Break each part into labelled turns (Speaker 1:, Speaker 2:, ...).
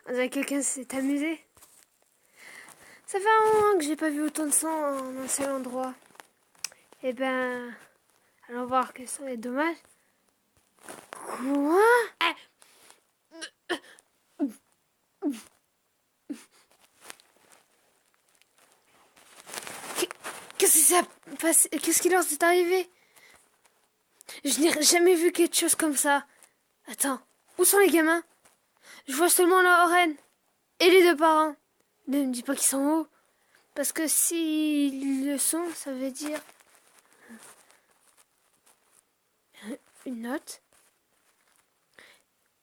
Speaker 1: On dirait que quelqu'un s'est amusé. Ça fait un moment que j'ai pas vu autant de sang en un seul endroit. Eh ben, allons voir que ça va être dommage. Quoi? Qu'est-ce qui s'est passé? Qu'est-ce qui leur est arrivé? Je n'ai jamais vu quelque chose comme ça. Attends, où sont les gamins? Je vois seulement la reine et les deux parents. Ne me dis pas qu'ils sont où. Parce que s'ils le sont, ça veut dire... Une note?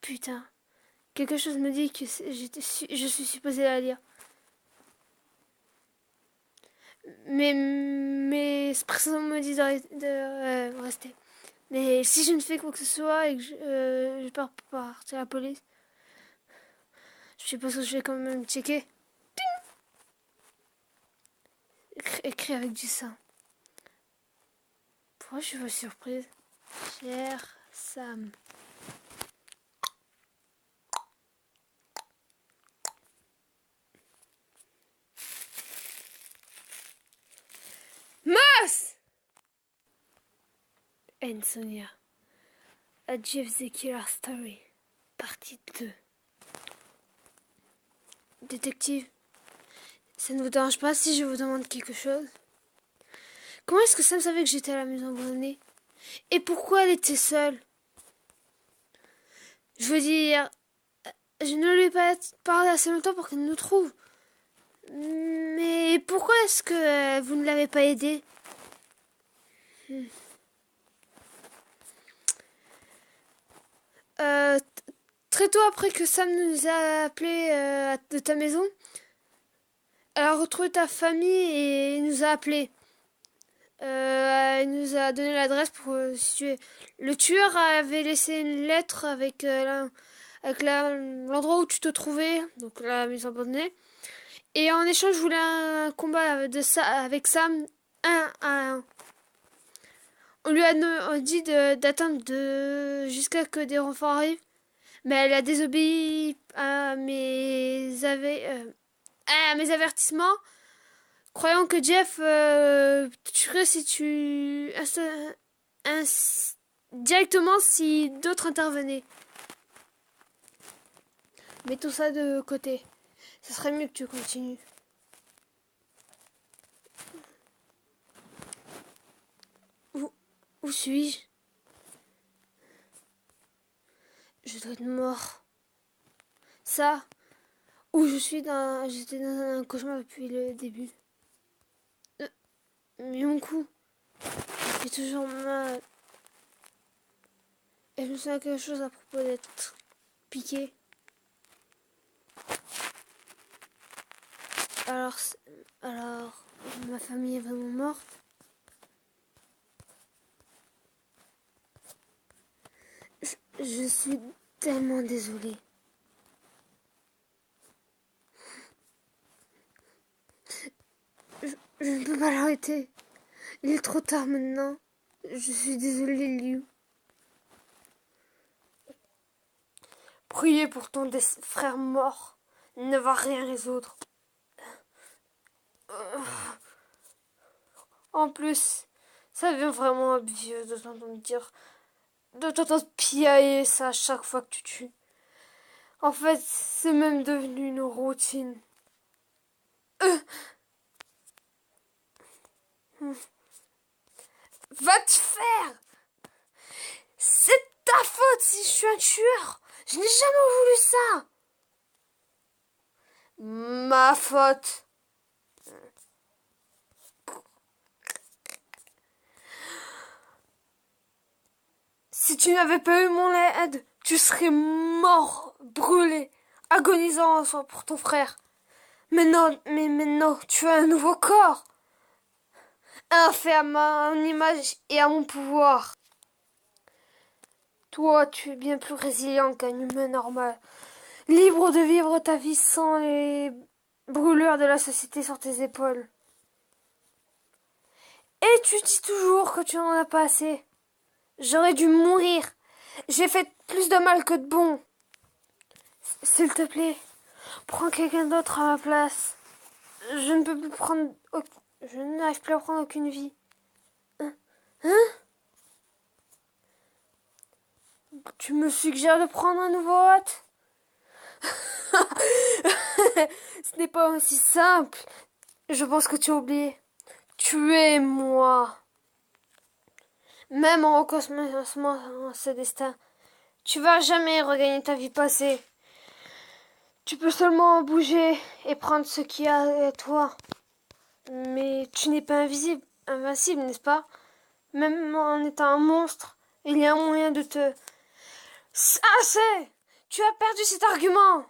Speaker 1: Putain. Quelque chose me dit que je suis supposée la lire. Mais ce président me dit de rester. Mais si je ne fais quoi que ce soit et que je pars pour partir à la police, je suppose que je vais quand même checker. Écrit avec du sang. Pourquoi je suis pas surprise? Cher Sam. Moss! And Sonia. A Jeff the Killer Story. Partie 2. Détective, ça ne vous dérange pas si je vous demande quelque chose? Comment est-ce que Sam savait que j'étais à la maison abandonnée? Et pourquoi elle était seule? Je veux dire, je ne lui ai pas parlé assez longtemps pour qu'elle nous trouve. Mais pourquoi est-ce que vous ne l'avez pas aidée? Très tôt après que Sam nous a appelés de ta maison, elle a retrouvé ta famille et nous a appelés. Elle nous a donné l'adresse pour situer. Le tueur avait laissé une lettre avec l'endroit où tu te trouvais, donc la maison abandonnée. Et en échange, je voulais un combat avec Sam 1-1. On lui a dit d'attendre jusqu'à que des renforts arrivent. Mais elle a désobéi à mes avertissements, croyant que Jeff te tuerait si directement si d'autres intervenaient. Mets tout ça de côté. Ce serait mieux que tu continues. Où suis-je? Je dois être mort. Ça, j'étais dans un cauchemar depuis le début. Mais mon cou, j'ai toujours mal. Et je me souviens quelque chose à propos d'être piqué. Alors, ma famille est vraiment morte. Je suis tellement désolée. Je ne peux pas l'arrêter. Il est trop tard maintenant. Je suis désolée, Liu. Prier pour ton frère mort ne va rien résoudre. En plus, ça devient vraiment obvieux de t'entendre piailler ça à chaque fois que tu tues. En fait, c'est même devenu une routine. Va te faire! C'est ta faute si je suis un tueur! Je n'ai jamais voulu ça! Ma faute! Si tu n'avais pas eu mon aide, tu serais mort, brûlé, agonisant pour ton frère. Mais maintenant, tu as un nouveau corps. Un fait à mon image et à mon pouvoir. Toi, tu es bien plus résilient qu'un humain normal. Libre de vivre ta vie sans les brûlures de la société sur tes épaules. Et tu dis toujours que tu n'en as pas assez. J'aurais dû mourir. J'ai fait plus de mal que de bon. S'il te plaît, Prends quelqu'un d'autre à ma place. Je ne peux plus prendre... Je n'arrive plus à prendre aucune vie. Hein? Tu me suggères de prendre un nouveau hôte? Ce n'est pas aussi simple. Je pense que tu as oublié. Tu es moi. Même en recommencement ce destin, tu vas jamais regagner ta vie passée. Tu peux seulement bouger et prendre ce qu'il y a à toi. Mais tu n'es pas invincible, n'est-ce pas? Même en étant un monstre, il y a un moyen de te... Assez! Tu as perdu cet argument!